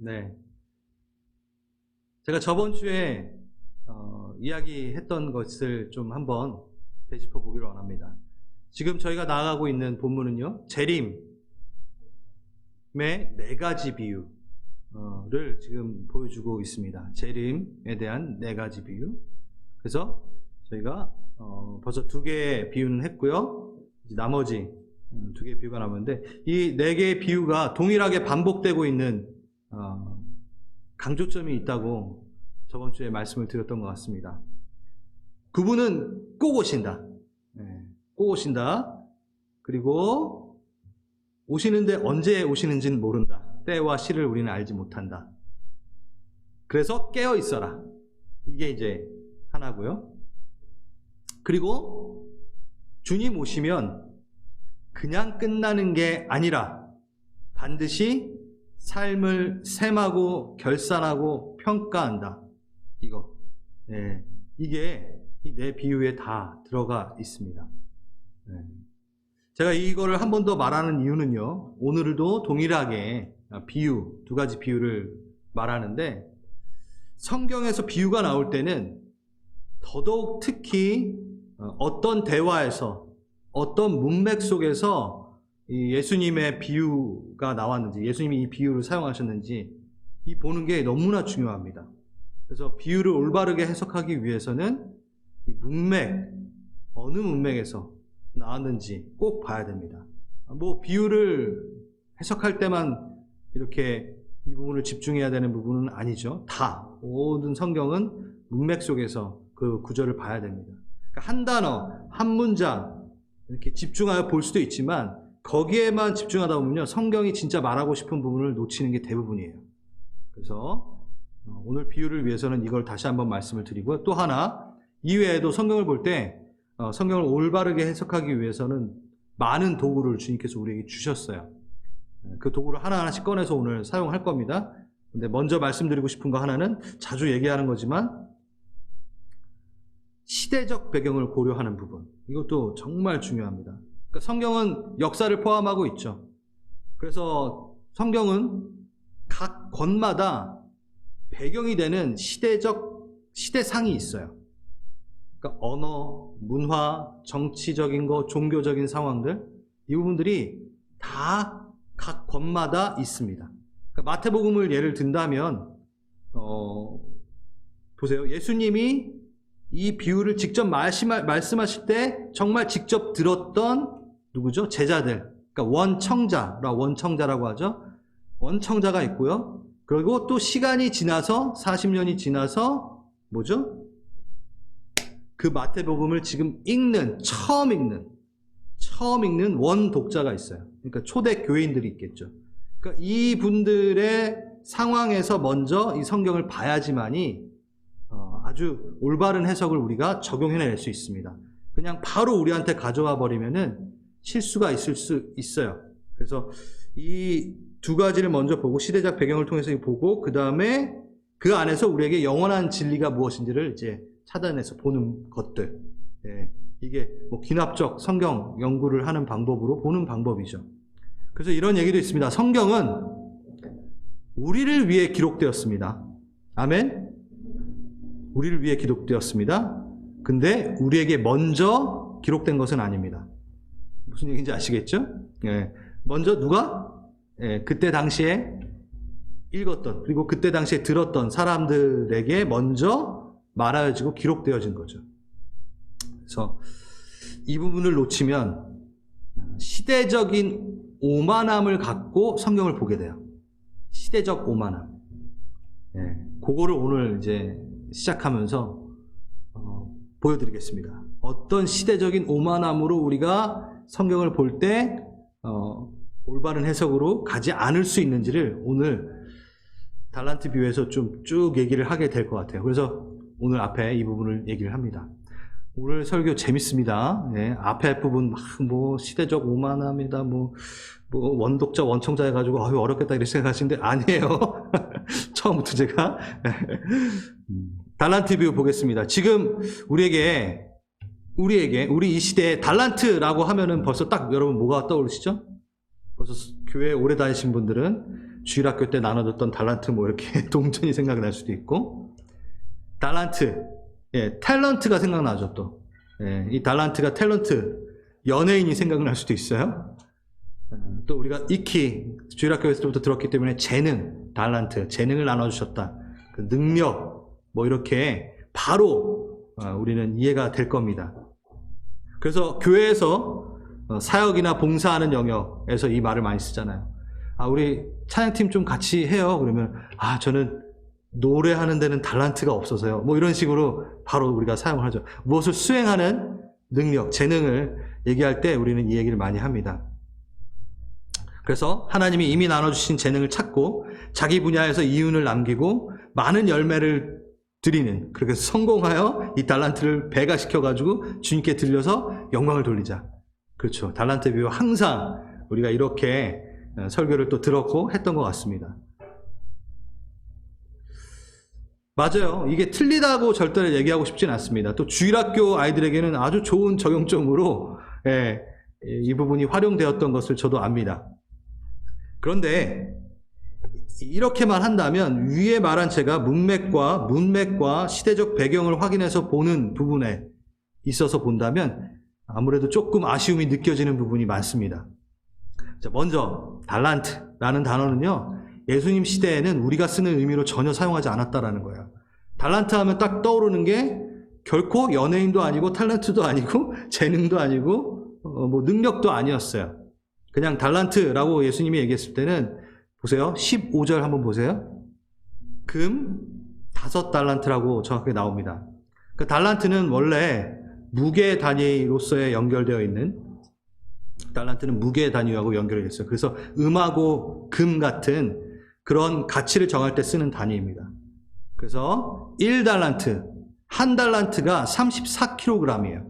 네. 제가 저번 주에 이야기했던 것을 좀 한번 되짚어 보기로 원합니다. 지금 저희가 나아가고 있는 본문은요, 재림의 네 가지 비유를 지금 보여주고 있습니다. 재림에 대한 네 가지 비유. 그래서 저희가 벌써 두 개의 비유는 했고요. 이제 나머지 두 개의 비유가 남았는데, 이 네 개의 비유가 동일하게 반복되고 있는 강조점이 있다고 저번 주에 말씀을 드렸던 것 같습니다. 그분은 꼭 오신다. 꼭 오신다. 그리고 오시는데 언제 오시는지는 모른다. 때와 시를 우리는 알지 못한다. 그래서 깨어 있어라. 이게 이제 하나고요. 그리고 주님 오시면 그냥 끝나는 게 아니라 반드시 삶을 셈하고 결산하고 평가한다. 이거. 이게 이 네 비유에 다 들어가 있습니다. 제가 이거를 한 번 더 말하는 이유는요, 오늘도 동일하게 비유, 두 가지 비유를 말하는데, 성경에서 비유가 나올 때는 더더욱 특히 어떤 대화에서, 어떤 문맥 속에서 이 예수님의 비유가 나왔는지, 예수님이 이 비유를 사용하셨는지 이 보는 게 너무나 중요합니다. 그래서 비유를 올바르게 해석하기 위해서는 이 문맥, 어느 문맥에서 나왔는지 꼭 봐야 됩니다. 뭐 비유를 해석할 때만 이렇게 이 부분을 집중해야 되는 부분은 아니죠. 다 모든 성경은 문맥 속에서 그 구절을 봐야 됩니다. 그러니까 한 단어, 한 문장 이렇게 집중하여 볼 수도 있지만 거기에만 집중하다 보면요, 성경이 진짜 말하고 싶은 부분을 놓치는 게 대부분이에요. 그래서 오늘 비유를 위해서는 이걸 다시 한번 말씀을 드리고요. 또 하나, 이외에도 성경을 볼 때 성경을 올바르게 해석하기 위해서는 많은 도구를 주님께서 우리에게 주셨어요. 그 도구를 하나하나씩 꺼내서 오늘 사용할 겁니다. 근데 먼저 말씀드리고 싶은 거 하나는 자주 얘기하는 거지만 시대적 배경을 고려하는 부분. 이것도 정말 중요합니다. 그러니까 성경은 역사를 포함하고 있죠. 그래서 성경은 각 권마다 배경이 되는 시대상이 있어요. 그러니까 언어, 문화, 정치적인 거, 종교적인 상황들, 이 부분들이 다 각 권마다 있습니다. 그러니까 마태복음을 예를 든다면 보세요. 예수님이 이 비유를 직접 말씀하실 때 정말 직접 들었던 누구죠? 제자들. 그러니까 원청자라고 하죠. 원청자가 있고요. 그리고 또 시간이 지나서 40년이 지나서 뭐죠? 그 마태복음을 지금 처음 읽는 원독자가 있어요. 그러니까 초대 교인들이 있겠죠. 그러니까 이 분들의 상황에서 먼저 이 성경을 봐야지만이 아주 올바른 해석을 우리가 적용해낼 수 있습니다. 그냥 바로 우리한테 가져와 버리면은 실수가 있을 수 있어요. 그래서 이 두 가지를 먼저 보고 시대적 배경을 통해서 보고 그 다음에 그 안에서 우리에게 영원한 진리가 무엇인지를 이제 찾아내서 보는 것들. 이게 뭐 기납적 성경 연구를 하는 방법으로 보는 방법이죠. 그래서 이런 얘기도 있습니다. 성경은 우리를 위해 기록되었습니다. 아멘. 우리를 위해 기록되었습니다. 근데 우리에게 먼저 기록된 것은 아닙니다. 무슨 얘기인지 아시겠죠? 먼저 누가? 그때 당시에 읽었던, 그리고 그때 당시에 들었던 사람들에게 먼저 말하여지고 기록되어진 거죠. 그래서 이 부분을 놓치면 시대적인 오만함을 갖고 성경을 보게 돼요. 시대적 오만함. 그거를 오늘 이제 시작하면서 보여드리겠습니다. 어떤 시대적인 오만함으로 우리가 성경을 볼 때 올바른 해석으로 가지 않을 수 있는지를 오늘 달란트 비유에서 좀 쭉 얘기를 하게 될 것 같아요. 그래서 오늘 앞에 이 부분을 얘기를 합니다. 오늘 설교 재밌습니다. 앞에 부분 뭐 시대적 오만함이다, 뭐 원독자 원청자 해가지고 어렵겠다 이렇게 생각하시는데 아니에요. 처음부터 제가 달란트 비유 보겠습니다. 지금 우리에게 우리 이 시대에 달란트라고 하면은 벌써 딱 여러분 뭐가 떠오르시죠? 벌써 교회 오래 다니신 분들은 주일학교 때 나눠줬던 달란트 뭐 이렇게 동전이 생각날 수도 있고, 달란트, 예, 탤런트가 생각나죠 또. 예, 이 달란트가 탤런트, 연예인이 생각날 수도 있어요. 또 우리가 익히 주일학교에서부터 들었기 때문에 재능, 달란트, 재능을 나눠주셨다. 그 능력, 뭐 이렇게 바로 우리는 이해가 될 겁니다. 그래서 교회에서 사역이나 봉사하는 영역에서 이 말을 많이 쓰잖아요. 우리 찬양팀 좀 같이 해요. 그러면 저는 노래하는 데는 달란트가 없어서요. 뭐 이런 식으로 바로 우리가 사용을 하죠. 무엇을 수행하는 능력, 재능을 얘기할 때 우리는 이 얘기를 많이 합니다. 그래서 하나님이 이미 나눠주신 재능을 찾고 자기 분야에서 이윤을 남기고 많은 열매를 드리는, 그렇게 성공하여 이 달란트를 배가시켜가지고 주님께 들려서 영광을 돌리자. 그렇죠. 달란트 비유 항상 우리가 이렇게 설교를 또 들었고 했던 것 같습니다. 맞아요. 이게 틀리다고 절대 얘기하고 싶진 않습니다. 또 주일학교 아이들에게는 아주 좋은 적용점으로 이 부분이 활용되었던 것을 저도 압니다. 그런데 이렇게만 한다면 위에 말한 제가 문맥과 시대적 배경을 확인해서 보는 부분에 있어서 본다면 아무래도 조금 아쉬움이 느껴지는 부분이 많습니다. 자, 먼저 달란트라는 단어는요, 예수님 시대에는 우리가 쓰는 의미로 전혀 사용하지 않았다라는 거예요. 달란트 하면 딱 떠오르는 게 결코 연예인도 아니고 탤런트도 아니고 재능도 아니고 뭐 능력도 아니었어요. 그냥 달란트라고 예수님이 얘기했을 때는 보세요. 15절 한번 보세요. 금 5달란트라고 정확하게 나옵니다. 그 달란트는 원래 무게 단위로서의 연결되어 있는, 달란트는 무게 단위하고 연결되어 있어요. 그래서 음하고 금 같은 그런 가치를 정할 때 쓰는 단위입니다. 그래서 1달란트, 한 달란트가 34kg이에요.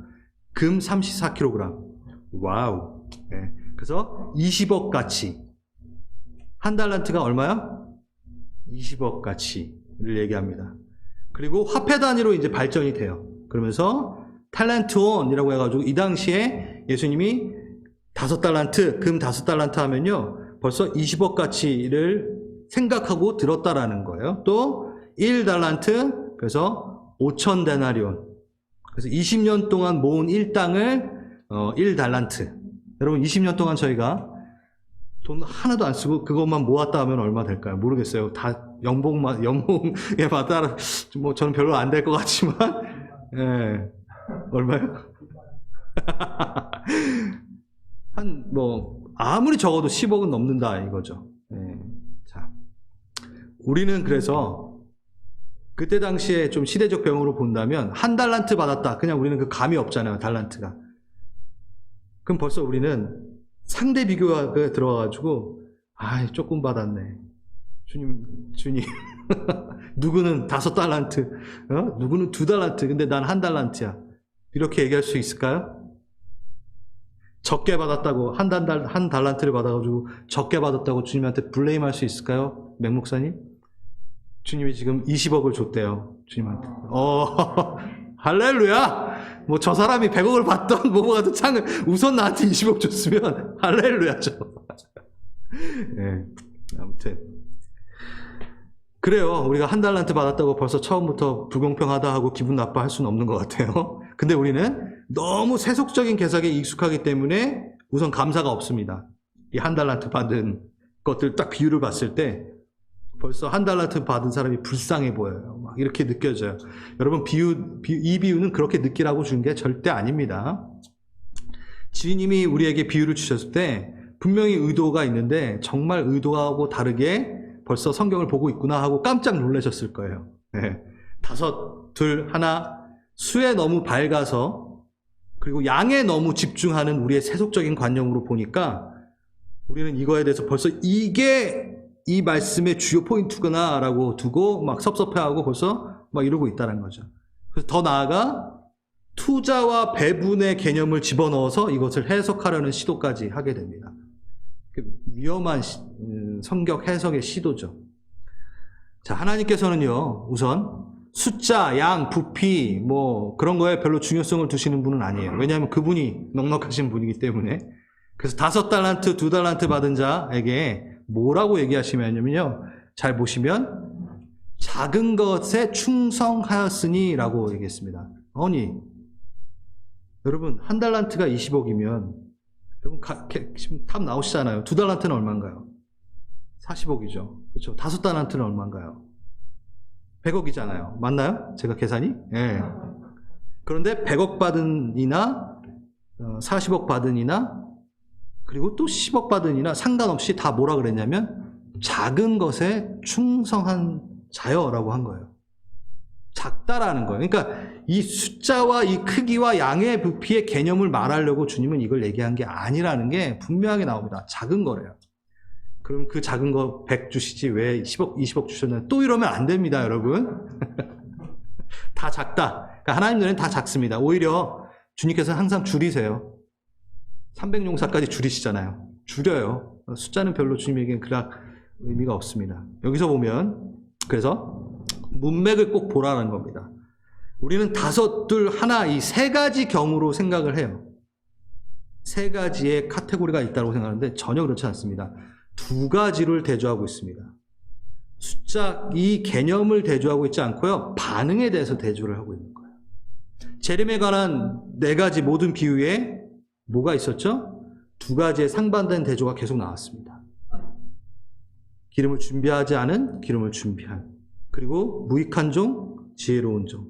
금 34kg. 와우. 네. 그래서 20억 가치. 한 달란트가 얼마요? 20억 가치를 얘기합니다. 그리고 화폐 단위로 이제 발전이 돼요. 그러면서 탤런트원이라고 해가지고 이 당시에 예수님이 5달란트, 금 5달란트 하면요, 벌써 20억 가치를 생각하고 들었다라는 거예요. 또 1달란트, 그래서 5,000데나리온. 그래서 20년 동안 모은 일당을 1달란트. 여러분 20년 동안 저희가 돈 하나도 안 쓰고 그것만 모았다 하면 얼마 될까요? 모르겠어요. 다 연봉에 따라 뭐 저는 별로 안 될 것 같지만, 예, 얼마요? 한 뭐 아무리 적어도 10억은 넘는다 이거죠. 예. 자, 우리는 그래서 그때 당시에 좀 시대적 배경으로 본다면 한 달란트 받았다. 그냥 우리는 그 감이 없잖아요. 달란트가. 그럼 벌써 우리는 상대 비교가 들어가가지고 조금 받았네. 주님 누구는 5달란트, 누구는 2달란트, 근데 난 1달란트야. 이렇게 얘기할 수 있을까요? 적게 받았다고 한 달란트를 받아가지고 적게 받았다고 주님한테 블레임할 수 있을까요? 맹 목사님? 주님이 지금 20억을 줬대요. 주님한테. 할렐루야! 뭐 저 사람이 100억을 받던 뭐가 창을 우선 나한테 20억 줬으면 할렐루야죠. 네, 아무튼 그래요. 우리가 1달란트 받았다고 벌써 처음부터 불공평하다 하고 기분 나빠할 수는 없는 것 같아요. 근데 우리는 너무 세속적인 개념에 익숙하기 때문에 우선 감사가 없습니다. 이 1달란트 받은 것들 딱 비율을 봤을 때 벌써 1달란트 받은 사람이 불쌍해 보여요. 막 이렇게 느껴져요. 여러분, 이 비유는 그렇게 느끼라고 준 게 절대 아닙니다. 주님이 우리에게 비유를 주셨을 때 분명히 의도가 있는데 정말 의도하고 다르게 벌써 성경을 보고 있구나 하고 깜짝 놀라셨을 거예요. 네. 5, 2, 1, 수에 너무 밝아서 그리고 양에 너무 집중하는 우리의 세속적인 관념으로 보니까 우리는 이거에 대해서 벌써 이게 이 말씀의 주요 포인트구나 라고 두고 막 섭섭해하고 벌써 막 이러고 있다는 거죠. 그래서 더 나아가 투자와 배분의 개념을 집어넣어서 이것을 해석하려는 시도까지 하게 됩니다. 위험한 성격 해석의 시도죠. 자, 하나님께서는요, 우선 숫자, 양, 부피 뭐 그런 거에 별로 중요성을 두시는 분은 아니에요. 왜냐하면 그분이 넉넉하신 분이기 때문에. 그래서 5달란트, 2달란트 받은 자에게 뭐라고 얘기하시면요. 잘 보시면 작은 것에 충성하였으니 라고 얘기했습니다. 아니, 여러분 한 달란트가 20억이면 여러분 지금 답 나오시잖아요. 두 달란트는 얼마인가요? 40억이죠. 그렇죠. 다섯 달란트는 얼마인가요? 100억이잖아요. 맞나요? 제가 계산이? 예. 그런데 100억 받은이나 40억 받은이나 그리고 또 10억 받은이나 상관없이 다 뭐라 그랬냐면 작은 것에 충성한 자여라고 한 거예요. 작다라는 거예요. 그러니까 이 숫자와 이 크기와 양의 부피의 개념을 말하려고 주님은 이걸 얘기한 게 아니라는 게 분명하게 나옵니다. 작은 거래요. 그럼 그 작은 거 100 주시지 왜 10억, 20억 주셨나요? 또 이러면 안 됩니다, 여러분. 다 작다. 그러니까 하나님 눈에는 다 작습니다. 오히려 주님께서는 항상 줄이세요. 300용사까지 줄이시잖아요. 줄여요. 숫자는 별로 주님에게는 그닥 의미가 없습니다. 여기서 보면 그래서 문맥을 꼭 보라는 겁니다. 우리는 다섯, 둘, 하나 이 세 가지 경우로 생각을 해요. 세 가지의 카테고리가 있다고 생각하는데 전혀 그렇지 않습니다. 두 가지를 대조하고 있습니다. 숫자, 이 개념을 대조하고 있지 않고요. 반응에 대해서 대조를 하고 있는 거예요. 재림에 관한 네 가지 모든 비유에 뭐가 있었죠? 두 가지의 상반된 대조가 계속 나왔습니다. 기름을 준비하지 않은, 기름을 준비한. 그리고 무익한 종, 지혜로운 종.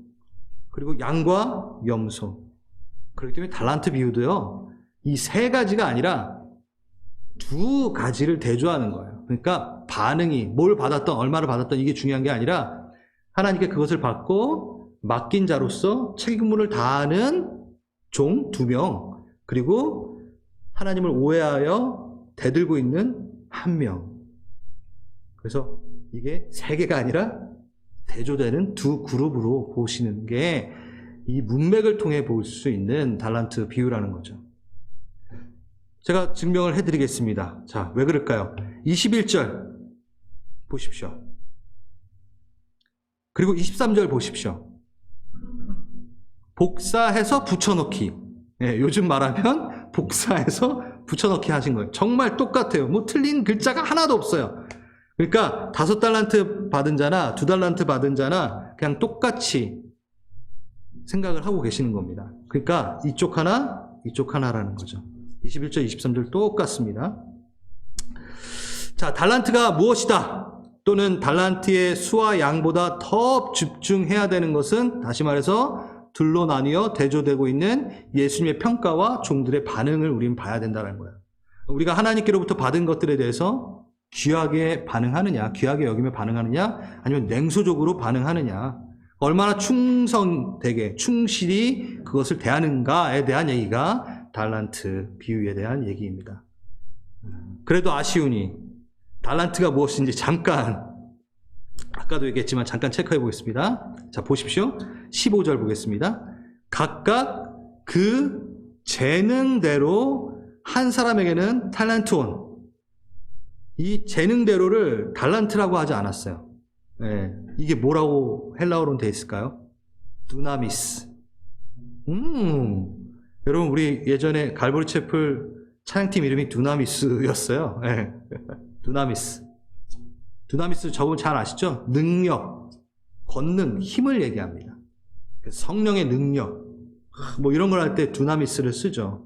그리고 양과 염소. 그렇기 때문에 달란트 비유도요. 이 세 가지가 아니라 두 가지를 대조하는 거예요. 그러니까 반응이 뭘 받았던 얼마를 받았던 이게 중요한 게 아니라 하나님께 그것을 받고 맡긴 자로서 책임을 다하는 종 2명 그리고 하나님을 오해하여 대들고 있는 1명. 그래서 이게 세 개가 아니라 대조되는 두 그룹으로 보시는 게 이 문맥을 통해 볼 수 있는 달란트 비유라는 거죠. 제가 증명을 해드리겠습니다. 자, 왜 그럴까요? 21절 보십시오. 그리고 23절 보십시오. 복사해서 붙여넣기. 예, 요즘 말하면 복사해서 붙여넣기 하신 거예요. 정말 똑같아요. 뭐 틀린 글자가 하나도 없어요. 그러니까 5달란트 받은 자나 2달란트 받은 자나 그냥 똑같이 생각을 하고 계시는 겁니다. 그러니까 이쪽 하나, 이쪽 하나라는 거죠. 21절, 23절 똑같습니다. 자, 달란트가 무엇이다? 또는 달란트의 수와 양보다 더 집중해야 되는 것은 다시 말해서 둘로 나뉘어 대조되고 있는 예수님의 평가와 종들의 반응을 우리는 봐야 된다는 거예요. 우리가 하나님께로부터 받은 것들에 대해서 귀하게 반응하느냐, 귀하게 여기며 반응하느냐, 아니면 냉소적으로 반응하느냐, 얼마나 충성되게, 충실히 그것을 대하는가에 대한 얘기가 달란트 비유에 대한 얘기입니다. 그래도 아쉬우니 달란트가 무엇인지 잠깐, 아까도 얘기했지만 잠깐 체크해 보겠습니다. 자, 보십시오. 15절 보겠습니다. 각각 그 재능대로 한 사람에게는 탈란트온. 이 재능대로를 달란트라고 하지 않았어요. 네, 이게 뭐라고 헬라어로는 되어 있을까요? 두나미스. 여러분 우리 예전에 갈보리 채플 찬양팀 이름이 두나미스였어요. 네. 두나미스. 두나미스 저분 잘 아시죠? 능력, 권능, 힘을 얘기합니다. 성령의 능력, 뭐 이런 걸 할 때 두나미스를 쓰죠.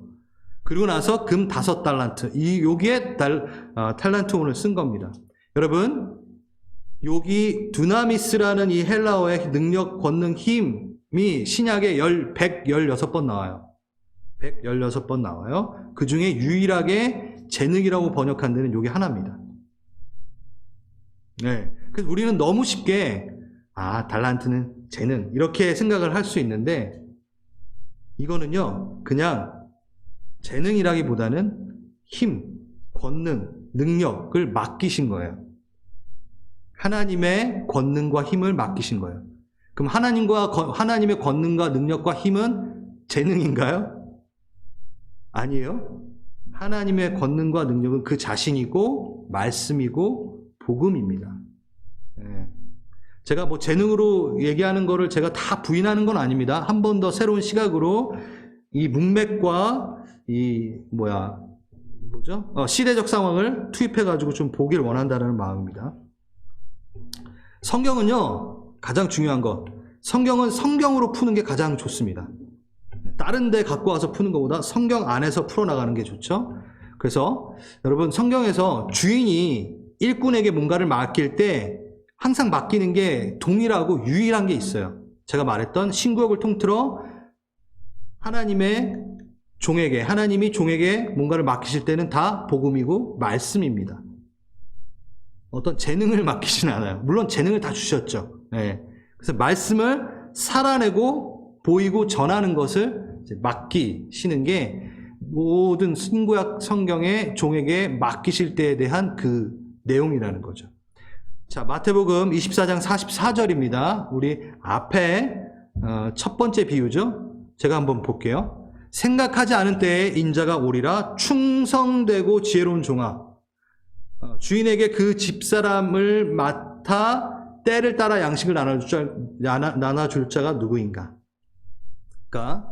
그리고 나서 금 5달란트, 여기에 탈란트온을 쓴 겁니다. 여러분, 여기 두나미스라는 이 헬라어의 능력, 권능, 힘이 신약에 116번 나와요. 116번 나와요. 그 중에 유일하게 재능이라고 번역한 데는 여기 하나입니다. 네. 그래서 우리는 너무 쉽게, 달란트는 재능, 이렇게 생각을 할 수 있는데, 이거는요, 그냥 재능이라기보다는 힘, 권능, 능력을 맡기신 거예요. 하나님의 권능과 힘을 맡기신 거예요. 그럼 하나님의 권능과 능력과 힘은 재능인가요? 아니에요. 하나님의 권능과 능력은 그 자신이고 말씀이고 복음입니다. 네. 제가 뭐 재능으로 얘기하는 거를 제가 다 부인하는 건 아닙니다. 한 번 더 새로운 시각으로 이 문맥과 뭐죠? 시대적 상황을 투입해가지고 좀 보길 원한다는 마음입니다. 성경은요, 가장 중요한 것. 성경은 성경으로 푸는 게 가장 좋습니다. 다른 데 갖고 와서 푸는 것보다 성경 안에서 풀어나가는 게 좋죠. 그래서 여러분, 성경에서 주인이 일꾼에게 뭔가를 맡길 때 항상 맡기는 게 동일하고 유일한 게 있어요. 제가 말했던 신구역을 통틀어 하나님이 종에게 뭔가를 맡기실 때는 다 복음이고 말씀입니다. 어떤 재능을 맡기진 않아요. 물론 재능을 다 주셨죠. 네. 그래서 말씀을 살아내고 보이고 전하는 것을 이제 맡기시는 게 모든 신구약 성경의 종에게 맡기실 때에 대한 그 내용이라는 거죠. 자, 마태복음 24장 44절입니다. 우리 앞에 첫 번째 비유죠. 제가 한번 볼게요. 생각하지 않은 때에 인자가 오리라. 충성되고 지혜로운 종아, 주인에게 그 집사람을 맡아 때를 따라 양식을 나눠줄 자가 누구인가? 그러니까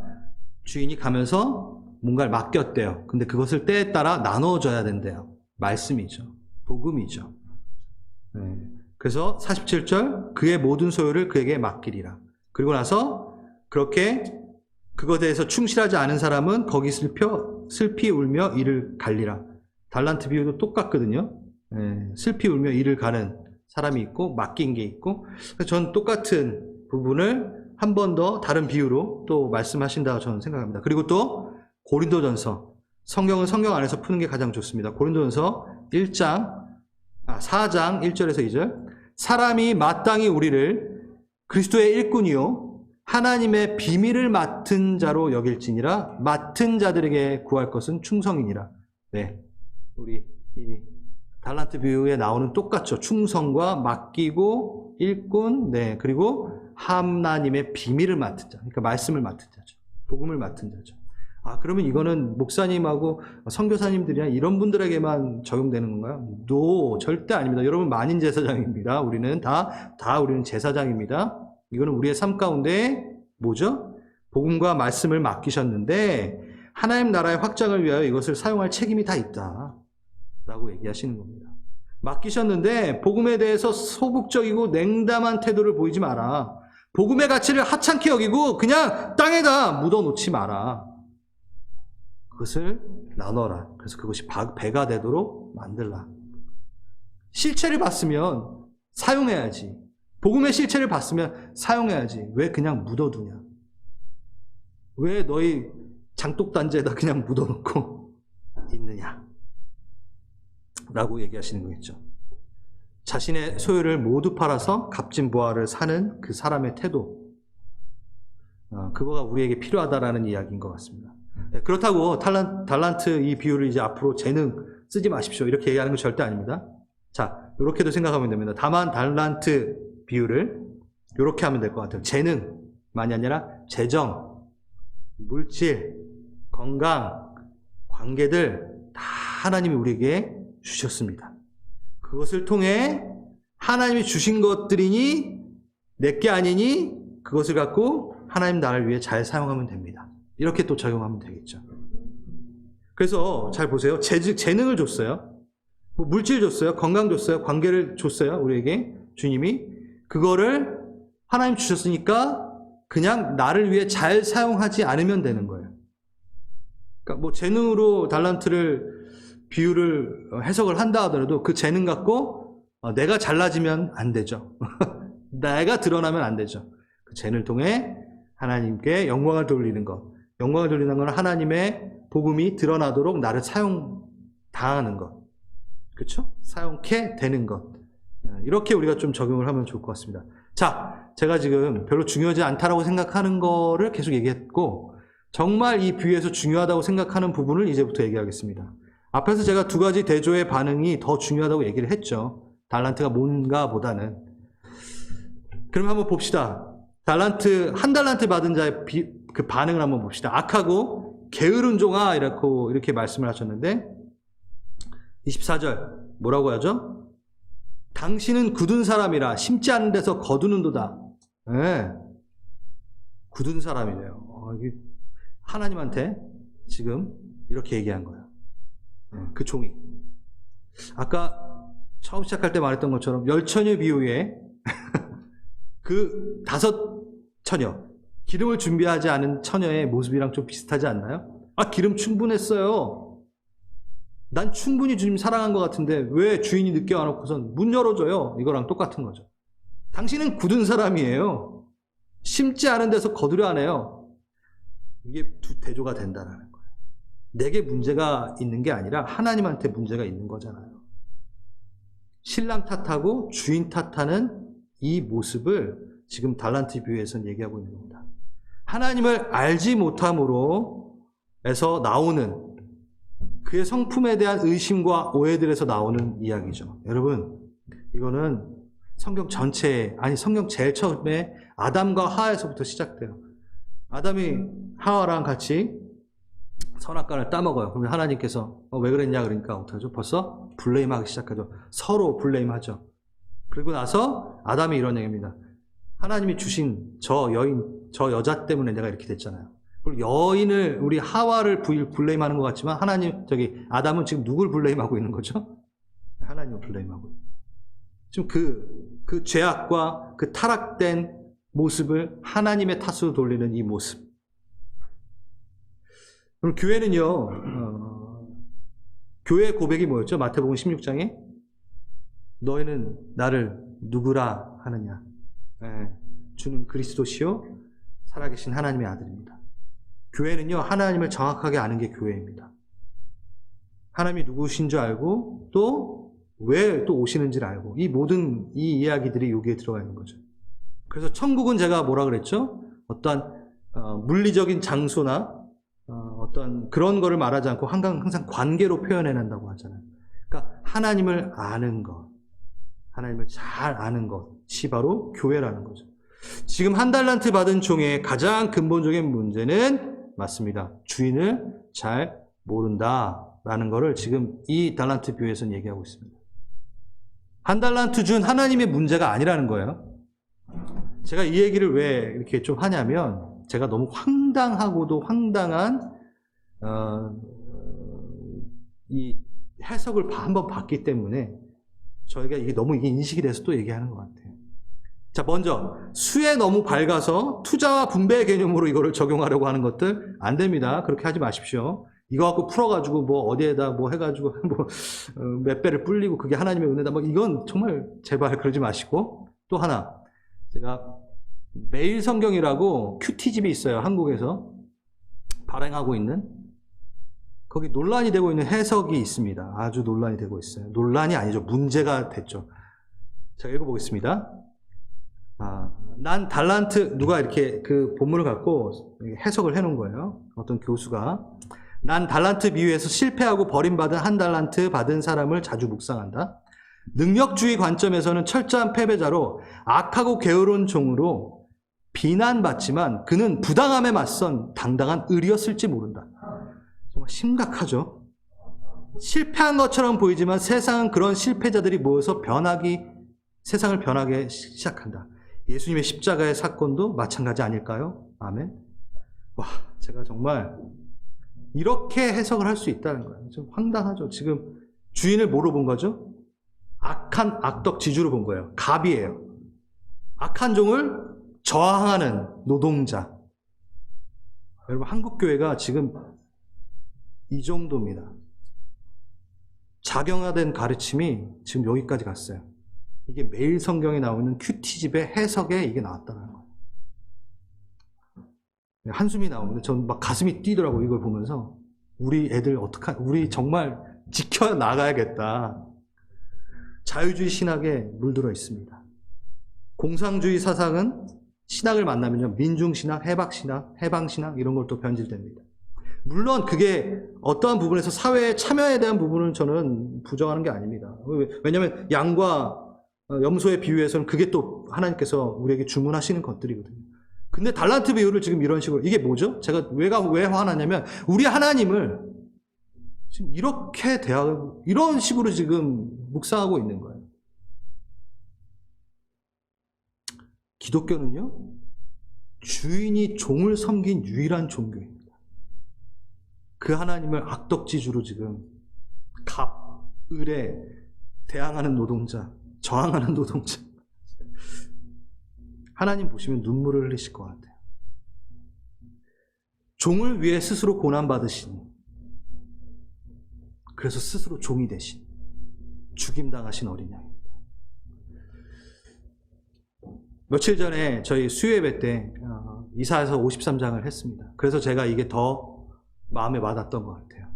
주인이 가면서 뭔가를 맡겼대요. 근데 그것을 때에 따라 나눠줘야 된대요. 말씀이죠. 복음이죠. 네. 그래서 47절, 그의 모든 소유를 그에게 맡기리라. 그리고 나서 그렇게 그것에 대해서 충실하지 않은 사람은 거기 슬피 울며 이를 갈리라. 달란트 비유도 똑같거든요. 네. 슬피 울며 이를 가는 사람이 있고 맡긴 게 있고, 전 똑같은 부분을 한 번 더 다른 비유로 또 말씀하신다고 저는 생각합니다. 그리고 또 고린도전서, 성경은 성경 안에서 푸는 게 가장 좋습니다. 고린도전서 4장 1절에서 2절. 사람이 마땅히 우리를 그리스도의 일꾼이요 하나님의 비밀을 맡은 자로 여길지니라. 맡은 자들에게 구할 것은 충성이니라. 네, 우리 이 달란트 비유에 나오는 똑같죠. 충성과 맡기고 일꾼, 네, 그리고 하나님의 비밀을 맡은 자, 그러니까 말씀을 맡은 자죠. 복음을 맡은 자죠. 아, 그러면 이거는 목사님하고 선교사님들이나 이런 분들에게만 적용되는 건가요? No, 절대 아닙니다. 여러분, 만인 제사장입니다. 우리는 우리는 제사장입니다. 이거는 우리의 삶 가운데 뭐죠? 복음과 말씀을 맡기셨는데 하나님 나라의 확장을 위하여 이것을 사용할 책임이 다 있다 라고 얘기하시는 겁니다. 맡기셨는데 복음에 대해서 소극적이고 냉담한 태도를 보이지 마라. 복음의 가치를 하찮게 여기고 그냥 땅에다 묻어놓지 마라. 그것을 나눠라. 그래서 그것이 배가 되도록 만들라. 실체를 봤으면 사용해야지. 복음의 실체를 봤으면 사용해야지. 왜 그냥 묻어두냐? 왜 너희 장독단지에다 그냥 묻어놓고 있느냐? 라고 얘기하시는 거겠죠. 자신의 소유를 모두 팔아서 값진 보화를 사는 그 사람의 태도, 그거가 우리에게 필요하다라는 이야기인 것 같습니다. 네, 그렇다고 달란트 이 비유를 이제 앞으로 재능 쓰지 마십시오 이렇게 얘기하는 건 절대 아닙니다. 자, 이렇게도 생각하면 됩니다. 다만 달란트 비유를 이렇게 하면 될 것 같아요. 재능만이 아니라 재정, 물질, 건강, 관계들 다 하나님이 우리에게 주셨습니다. 그것을 통해 하나님이 주신 것들이니 내게 아니니 그것을 갖고 하나님 나라를 위해 잘 사용하면 됩니다. 이렇게 또 적용하면 되겠죠. 그래서 잘 보세요. 재능을 줬어요. 물질 줬어요. 건강 줬어요. 관계를 줬어요. 우리에게 주님이. 그거를 하나님 주셨으니까 그냥 나를 위해 잘 사용하지 않으면 되는 거예요. 그러니까 뭐 재능으로 달란트를 비유를 해석을 한다 하더라도 그 재능 갖고 내가 잘나지면 안 되죠. 내가 드러나면 안 되죠. 그 재능을 통해 하나님께 영광을 돌리는 것. 영광을 돌리는 건 하나님의 복음이 드러나도록 나를 사용당하는 것. 그렇죠? 사용케 되는 것. 이렇게 우리가 좀 적용을 하면 좋을 것 같습니다. 자, 제가 지금 별로 중요하지 않다라고 생각하는 거를 계속 얘기했고 정말 이 비유에서 중요하다고 생각하는 부분을 이제부터 얘기하겠습니다. 앞에서 제가 두 가지 대조의 반응이 더 중요하다고 얘기를 했죠. 달란트가 뭔가 보다는. 그럼 한번 봅시다. 한 달란트 받은 자의 그 반응을 한번 봅시다. 악하고 게으른 종아 이렇게 말씀을 하셨는데 24절 뭐라고 하죠? 당신은 굳은 사람이라 심지 않은 데서 거두는도다. 네. 굳은 사람이래요. 하나님한테 지금 이렇게 얘기한 거예요. 그 종이. 아까 처음 시작할 때 말했던 것처럼 열처녀 비유에 그 5처녀, 기름을 준비하지 않은 처녀의 모습이랑 좀 비슷하지 않나요? 아, 기름 충분했어요. 난 충분히 주님 사랑한 것 같은데 왜 주인이 늦게 와놓고선 문 열어줘요? 이거랑 똑같은 거죠. 당신은 굳은 사람이에요. 심지 않은 데서 거두려 하네요. 이게 두 대조가 된다는 거예요. 내게 문제가 있는 게 아니라 하나님한테 문제가 있는 거잖아요. 신랑 탓하고 주인 탓하는 이 모습을 지금 달란트 비유에서는 얘기하고 있는 겁니다. 하나님을 알지 못함으로 에서 나오는 그의 성품에 대한 의심과 오해들에서 나오는 이야기죠. 여러분, 이거는 성경 전체에, 아니 성경 제일 처음에 아담과 하와에서부터 시작돼요. 아담이 하와랑 같이 선악과를 따먹어요. 그러면 하나님께서 왜 그랬냐 그러니까 어떡하죠? 벌써 블레임하기 시작하죠. 서로 블레임하죠. 그리고 나서 아담이 이런 얘기입니다. 하나님이 주신 저 여자 때문에 내가 이렇게 됐잖아요. 그리고 여인을, 우리 하와를 블레임하는 것 같지만 아담은 지금 누굴 블레임하고 있는 거죠? 하나님을 블레임하고 있는 거예요. 지금 그 죄악과 그 타락된 모습을 하나님의 탓으로 돌리는 이 모습. 그럼 교회는요, 교회의 고백이 뭐였죠? 마태복음 16장에 너희는 나를 누구라 하느냐? 주는 그리스도시요 살아계신 하나님의 아들입니다. 교회는요, 하나님을 정확하게 아는 게 교회입니다. 하나님이 누구신 줄 알고 또 왜 또 오시는지를 알고 이 모든 이 이야기들이 여기에 들어가 있는 거죠. 그래서 천국은 제가 뭐라 그랬죠? 어떠한 물리적인 장소나 어떤 그런 거를 말하지 않고 항상 관계로 표현해낸다고 하잖아요. 그러니까 하나님을 아는 것, 하나님을 잘 아는 것이 바로 교회라는 거죠. 지금 한 달란트 받은 종의 가장 근본적인 문제는 맞습니다. 주인을 잘 모른다라는 것을 지금 이 달란트 비유에서는 얘기하고 있습니다. 한 달란트 준 하나님의 문제가 아니라는 거예요. 제가 이 얘기를 왜 이렇게 좀 하냐면 제가 너무 황당하고도 황당한 이 해석을 한번 봤기 때문에 저희가 이게 너무 이게 인식이 돼서 또 얘기하는 것 같아요. 자, 먼저 수에 너무 밝아서 투자와 분배의 개념으로 이거를 적용하려고 하는 것들 안 됩니다. 그렇게 하지 마십시오. 이거 갖고 풀어가지고 뭐 어디에다 뭐 해가지고 뭐 몇 배를 불리고 그게 하나님의 은혜다. 뭐 이건 정말 제발 그러지 마시고 또 하나 제가 매일 성경이라고 큐티집이 있어요. 한국에서 발행하고 있는 거기 논란이 되고 있는 해석이 있습니다. 아주 논란이 되고 있어요. 논란이 아니죠. 문제가 됐죠. 제가 읽어보겠습니다. 난 달란트, 누가 이렇게 그 본문을 갖고 해석을 해놓은 거예요. 어떤 교수가. 난 달란트 비유에서 실패하고 버림받은 한 달란트 받은 사람을 자주 묵상한다. 능력주의 관점에서는 철저한 패배자로 악하고 게으른 종으로 비난받지만 그는 부당함에 맞선 당당한 을이었을지 모른다. 정말 심각하죠. 실패한 것처럼 보이지만 세상은 그런 실패자들이 모여서 세상을 변하게 시작한다. 예수님의 십자가의 사건도 마찬가지 아닐까요? 아멘. 와, 제가 정말 이렇게 해석을 할 수 있다는 거예요. 좀 황당하죠. 지금 주인을 뭐로 본 거죠? 악한 악덕지주로 본 거예요. 갑이에요. 악한 종을 저항하는 노동자. 여러분, 한국교회가 지금 이 정도입니다. 작용화된 가르침이 지금 여기까지 갔어요. 이게 매일 성경에 나오는 큐티집의 해석에 이게 나왔다는 거예요. 한숨이 나오는데 전 막 가슴이 뛰더라고요. 이걸 보면서 우리 애들 우리 정말 지켜나가야겠다. 자유주의 신학에 물들어 있습니다. 공상주의 사상은 신학을 만나면요, 민중신학, 해방신학 이런 걸 또 변질됩니다. 물론 그게 어떠한 부분에서 사회의 참여에 대한 부분은 저는 부정하는 게 아닙니다. 왜냐하면 양과 염소의 비유에서는 그게 또 하나님께서 우리에게 주문하시는 것들이거든요. 근데 달란트 비유를 지금 이런 식으로, 이게 뭐죠? 제가 왜 화나냐면 우리 하나님을 지금 이렇게 대하고 이런 식으로 지금 묵상하고 있는 거예요. 기독교는요, 주인이 종을 섬긴 유일한 종교입니다. 그 하나님을 악덕지주로 지금 을에 대항하는 노동자, 저항하는 노동자. 하나님 보시면 눈물을 흘리실 것 같아요. 종을 위해 스스로 고난받으시니, 그래서 스스로 종이 되신, 죽임당하신 어린 양입니다. 며칠 전에 저희 수요예배 때 이사야서 53장을 했습니다. 그래서 제가 이게 더 마음에 와닿았던 것 같아요.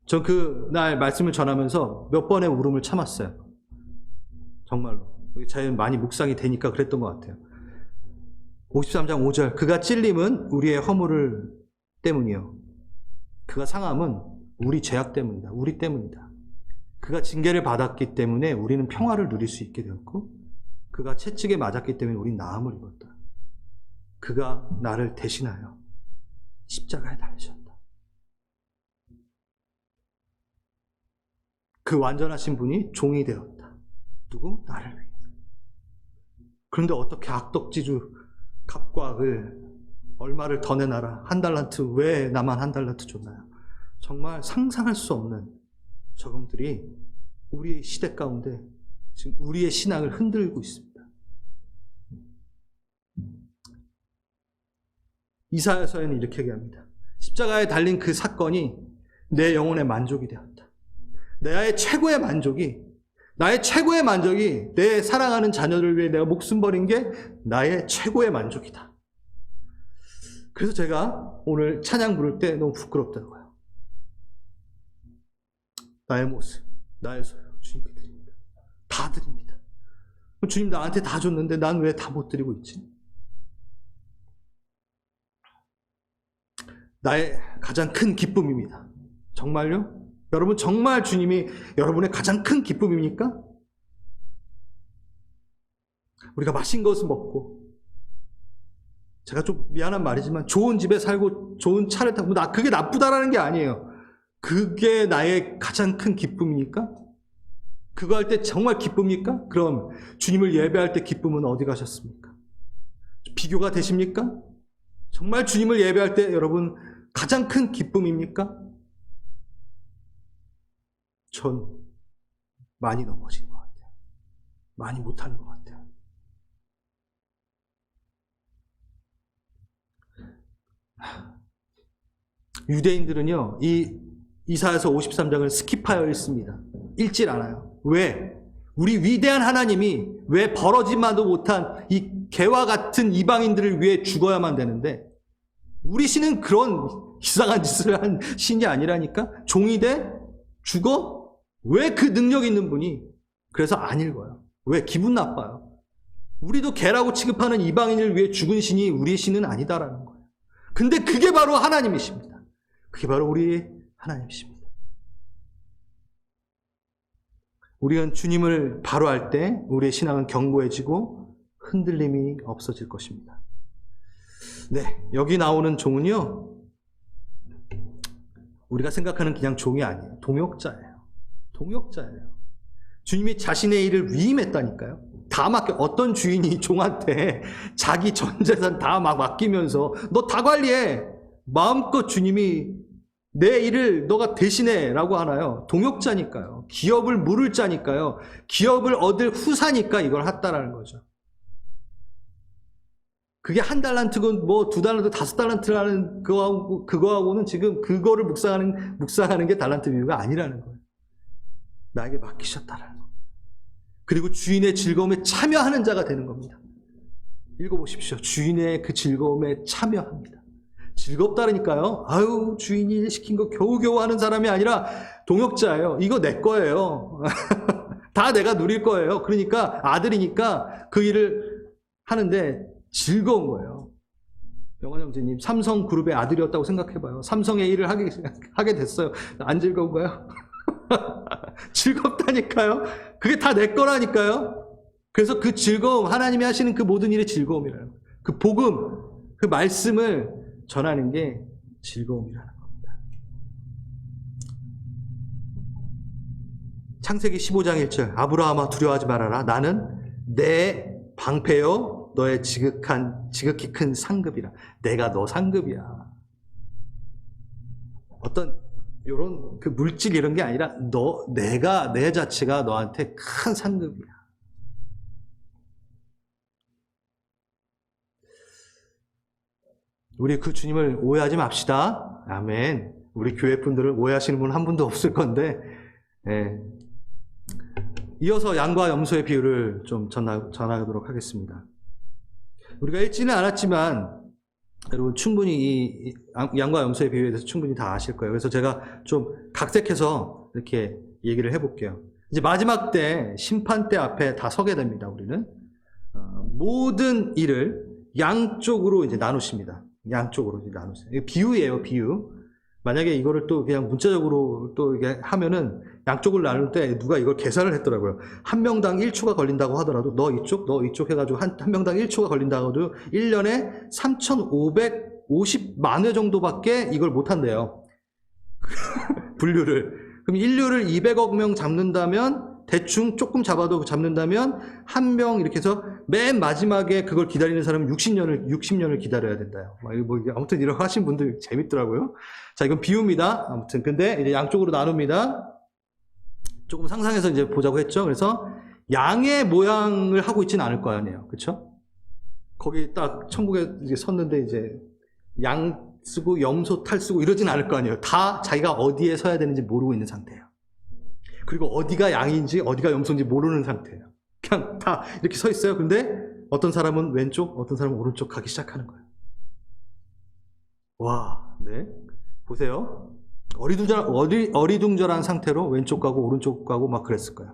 전 그날 말씀을 전하면서 몇 번의 울음을 참았어요. 정말로. 제가 많이 묵상이 되니까 그랬던 것 같아요. 53장 5절, 그가 찔림은 우리의 허물을 때문이요, 그가 상함은 우리 죄악 때문이다. 우리 때문이다. 그가 징계를 받았기 때문에 우리는 평화를 누릴 수 있게 되었고, 그가 채찍에 맞았기 때문에 우리는 나음을 입었다. 그가 나를 대신하여 십자가에 달리셨다. 그 완전하신 분이 종이 되었다. 누구? 나를 위해. 그런데 어떻게 악덕지주 갑과 악을 얼마를 더 내놔라, 한 달란트, 왜 나만 한 달란트 줬나요? 정말 상상할 수 없는 저금들이 우리 시대 가운데 지금 우리의 신앙을 흔들고 있습니다. 이사야서에는 이렇게 얘기합니다. 십자가에 달린 그 사건이 내 영혼의 만족이 되었다. 나의 최고의 만족이, 내 사랑하는 자녀를 위해 내가 목숨 버린 게 나의 최고의 만족이다. 그래서 제가 오늘 찬양 부를 때 너무 부끄럽더라고요. 나의 모습, 나의 소유, 주님께 드립니다. 다 드립니다. 주님 나한테 다 줬는데 난 왜 다 못 드리고 있지? 나의 가장 큰 기쁨입니다. 정말요? 여러분, 정말 주님이 여러분의 가장 큰 기쁨입니까? 우리가 맛있는 것을 먹고, 제가 좀 미안한 말이지만 좋은 집에 살고 좋은 차를 타고, 그게 나쁘다라는 게 아니에요. 그게 나의 가장 큰 기쁨입니까? 그거 할 때 정말 기쁩니까? 그럼 주님을 예배할 때 기쁨은 어디 가셨습니까? 비교가 되십니까? 정말 주님을 예배할 때 여러분 가장 큰 기쁨입니까? 전 많이 넘어진 것 같아요. 많이 못하는 것 같아요. 유대인들은요, 이 이사야서 53장을 스킵하여 읽습니다. 읽질 않아요. 왜? 우리 위대한 하나님이 왜 벌어지지도 못한 이 개와 같은 이방인들을 위해 죽어야만 되는데, 우리 신은 그런 이상한 짓을 한 신이 아니라니까? 종이 돼? 죽어? 왜 그 능력 있는 분이? 그래서 안 읽어요. 왜? 기분 나빠요. 우리도 개라고 취급하는 이방인을 위해 죽은 신이 우리 신은 아니다라는 거예요. 근데 그게 바로 하나님이십니다. 그게 바로 우리 하나님이십니다. 우리는 주님을 바로 할 때 우리의 신앙은 견고해지고 흔들림이 없어질 것입니다. 네, 여기 나오는 종은요, 우리가 생각하는 그냥 종이 아니에요. 동역자예요. 동역자예요. 주님이 자신의 일을 위임했다니까요. 다 맡겨. 어떤 주인이 종한테 자기 전 재산 다 막 맡기면서 너 다 관리해, 마음껏 주님이 내 일을 너가 대신해 라고 하나요? 동역자니까요. 기업을 물을 자니까요. 기업을 얻을 후사니까 이걸 했다라는 거죠. 그게 한 달란트건 뭐 두 달란트, 다섯 달란트라는 그거하고는 지금 그거를 묵상하는 게 달란트 비유가 아니라는 거예요. 나에게 맡기셨다라는 거. 그리고 주인의 즐거움에 참여하는 자가 되는 겁니다. 읽어보십시오. 주인의 그 즐거움에 참여합니다. 즐겁다니까요. 아유, 주인이 시킨 거 겨우겨우 하는 사람이 아니라 동역자예요. 이거 내 거예요. 다 내가 누릴 거예요. 그러니까 아들이니까 그 일을 하는데 즐거운 거예요. 영원 형제님, 삼성그룹의 아들이었다고 생각해봐요. 삼성의 일을 하게 됐어요. 안 즐거운가요? 즐겁다니까요. 그게 다 내 거라니까요. 그래서 그 즐거움, 하나님이 하시는 그 모든 일의 즐거움이라는 거예요. 그 복음, 그 말씀을 전하는 게 즐거움이라는 겁니다. 창세기 15장 1절, 아브라함아 두려워하지 말아라. 나는 내 방패요 너의 지극히 큰 상급이라. 내가 너 상급이야. 어떤 요런 그 물질 이런 게 아니라 내 자체가 너한테 큰 상급이야. 우리 그 주님을 오해하지 맙시다. 아멘. 우리 교회 분들을 오해하시는 분 한 분도 없을 건데, 예. 이어서 양과 염소의 비유를 좀 전하도록 하겠습니다. 우리가 읽지는 않았지만, 여러분 충분히 이 양과 염소의 비유에 대해서 충분히 다 아실 거예요. 그래서 제가 좀 각색해서 이렇게 얘기를 해볼게요. 이제 마지막 때, 심판 때 앞에 다 서게 됩니다, 우리는. 모든 일을 양쪽으로 이제 나누십니다. 양쪽으로 이제 나누세요. 이게 비유예요, 비유. 만약에 이거를 또 그냥 문자적으로 또 이게 하면은 양쪽을 나눌 때 누가 이걸 계산을 했더라고요. 한 명당 1초가 걸린다고 하더라도 너 이쪽 해가지고 한 명당 1초가 걸린다고 해도 1년에 3,550만 회 정도밖에 이걸 못한대요. 분류를. 그럼 인류를 200억 명 잡는다면 대충 조금 잡는다면 한 명 이렇게 해서 맨 마지막에 그걸 기다리는 사람은 60년을 기다려야 된다요. 아무튼 이런 하신 분들 재밌더라고요. 자, 이건 비유입니다. 아무튼 근데 이제 양쪽으로 나눕니다. 조금 상상해서 이제 보자고 했죠. 그래서 양의 모양을 하고 있지는 않을 거 아니에요. 그렇죠? 거기 딱 천국에 이제 섰는데 이제 양 쓰고 염소 탈 쓰고 이러진 않을 거 아니에요. 다 자기가 어디에 서야 되는지 모르고 있는 상태예요. 그리고 어디가 양인지 어디가 염소인지 모르는 상태예요. 그냥 다 이렇게 서 있어요. 근데 어떤 사람은 왼쪽, 어떤 사람은 오른쪽 가기 시작하는 거예요. 와, 네. 보세요. 어리둥절한 상태로 왼쪽 가고 오른쪽 가고 막 그랬을 거예요.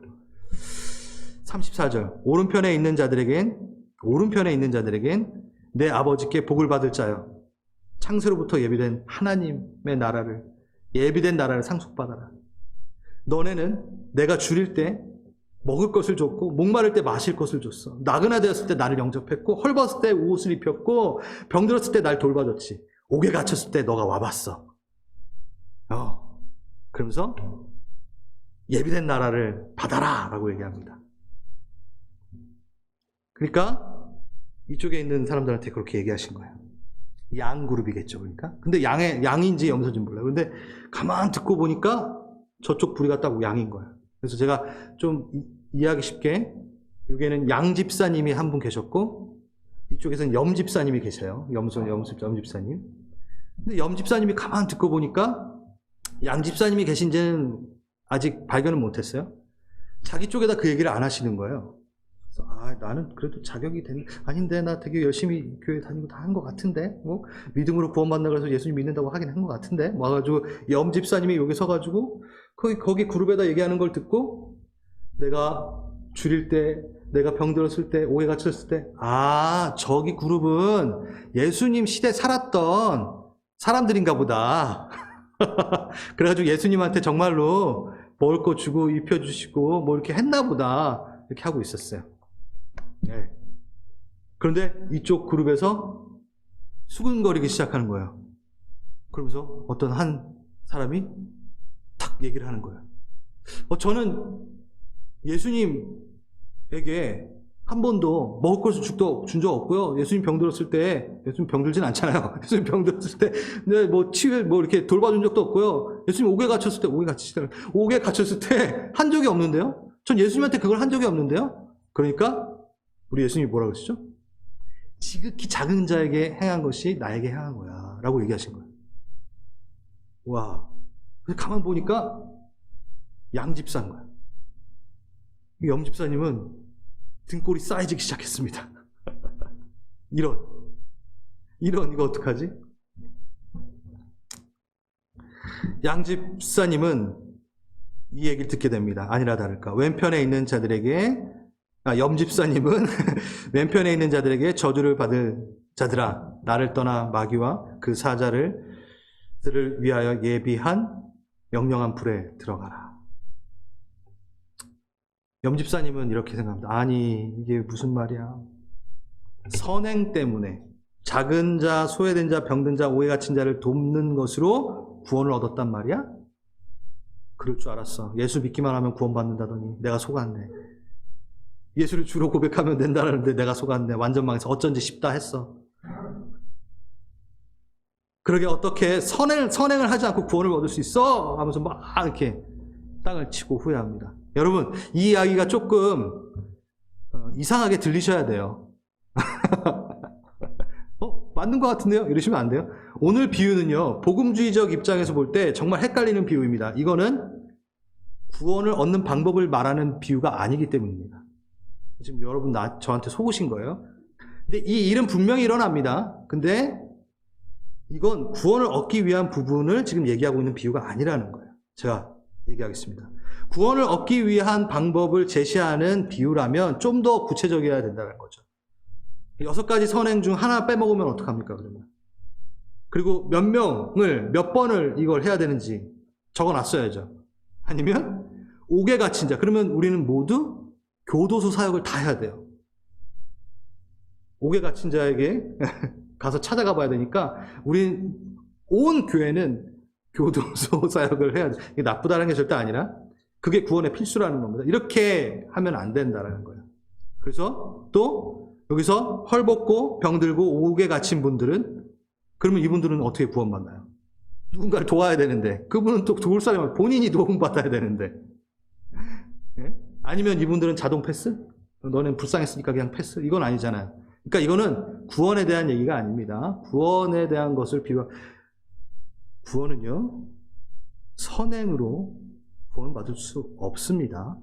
34절. 오른편에 있는 자들에겐 내 아버지께 복을 받을 자여. 창세로부터 예비된 하나님의 나라를, 예비된 나라를 상속받아라. 너네는 내가 줄일 때 먹을 것을 줬고 목마를 때 마실 것을 줬어. 나그나 되었을 때 나를 영접했고 헐벗을 때 옷을 입혔고 병들었을 때 날 돌봐줬지. 옥에 갇혔을 때 너가 와봤어. 그러면서 예비된 나라를 받아라 라고 얘기합니다. 그러니까 이쪽에 있는 사람들한테 그렇게 얘기하신 거예요. 양 그룹이겠죠. 그러니까. 근데 양인지 염소인지 몰라요. 근데 가만 듣고 보니까 저쪽 부리가 딱 양인 거예요. 그래서 제가 좀 이해하기 쉽게 여기에는 양 집사님이 한 분 계셨고 이쪽에서는 염 집사님이 계세요. 염 집사님. 근데 염 집사님이 가만 듣고 보니까 양 집사님이 계신지는 아직 발견을 못했어요. 자기 쪽에다 그 얘기를 안 하시는 거예요. 그래서 나는 그래도 자격이 아닌데 나 되게 열심히 교회 다니고 다 한 것 같은데 뭐 믿음으로 구원받는다 그래서 예수님 믿는다고 하긴 한 것 같은데 와가지고 염 집사님이 여기 서가지고 거기 그룹에다 얘기하는 걸 듣고 내가 줄일 때 내가 병들었을 때 오해 갇혔을 때 저기 그룹은 예수님 시대 살았던 사람들인가 보다. 그래가지고 예수님한테 정말로 먹을 거 주고 입혀주시고 뭐 이렇게 했나 보다 이렇게 하고 있었어요. 네. 그런데 이쪽 그룹에서 수근거리기 시작하는 거예요. 그러면서 어떤 한 사람이 탁 얘기를 하는 거예요. 저는 예수님에게 한 번도 먹을 것을 준 적 없고요. 예수님 병들었을 때, 예수님 병들진 않잖아요. 예수님 병들었을 때, 이렇게 돌봐준 적도 없고요. 예수님 옥에 갇혔을 때 한 적이 없는데요? 전 예수님한테 그걸 한 적이 없는데요? 그러니까, 우리 예수님이 뭐라 그러시죠? 지극히 작은 자에게 행한 것이 나에게 행한 거야. 라고 얘기하신 거예요. 와. 가만 보니까, 양집사인 거예요. 염집사님은 등골이 쌓여지기 시작했습니다. 이거 어떡하지? 양집사님은 이 얘기를 듣게 됩니다. 아니라 다를까. 왼편에 있는 자들에게, 염집사님은 왼편에 있는 자들에게 저주를 받을 자들아, 나를 떠나 마귀와 그 사자들을 위하여 예비한 영영한 불에 들어가라. 염집사님은 이렇게 생각합니다. 아니, 이게 무슨 말이야. 선행 때문에 작은 자, 소외된 자, 병든 자, 오해 갇힌 자를 돕는 것으로 구원을 얻었단 말이야? 그럴 줄 알았어. 예수 믿기만 하면 구원받는다더니 내가 속았네. 예수를 주로 고백하면 된다는데 내가 속았네. 완전 망해서 어쩐지 쉽다 했어. 그러게 어떻게 선행을 하지 않고 구원을 얻을 수 있어? 하면서 막 이렇게 땅을 치고 후회합니다. 여러분, 이 이야기가 조금 이상하게 들리셔야 돼요. 맞는 것 같은데요? 이러시면 안 돼요. 오늘 비유는요, 복음주의적 입장에서 볼 때 정말 헷갈리는 비유입니다. 이거는 구원을 얻는 방법을 말하는 비유가 아니기 때문입니다. 지금 여러분 저한테 속으신 거예요. 근데 이 일은 분명히 일어납니다. 근데 이건 구원을 얻기 위한 부분을 지금 얘기하고 있는 비유가 아니라는 거예요. 제가 얘기하겠습니다. 구원을 얻기 위한 방법을 제시하는 비유라면 좀 더 구체적이어야 된다는 거죠. 6가지 선행 중 하나 빼먹으면 어떡합니까, 그러면? 그리고 몇 명을, 몇 번을 이걸 해야 되는지 적어놨어야죠. 아니면 5개 갇힌 자. 그러면 우리는 모두 교도소 사역을 다 해야 돼요. 5개 갇힌 자에게 가서 찾아가 봐야 되니까 우린 온 교회는 교도소 사역을 해야 돼. 이게 나쁘다는 게 절대 아니라 그게 구원의 필수라는 겁니다. 이렇게 하면 안 된다는 거예요. 그래서 또 여기서 헐벗고 병들고 5개 갇힌 분들은 그러면 이분들은 어떻게 구원받나요? 누군가를 도와야 되는데 그분은 또 도울 사람은 본인이 도움받아야 되는데 예? 아니면 이분들은 자동 패스? 너는 불쌍했으니까 그냥 패스? 이건 아니잖아요. 그러니까 이거는 구원에 대한 얘기가 아닙니다. 구원에 대한 것을 구원은요 선행으로 구원받을 수 없습니다.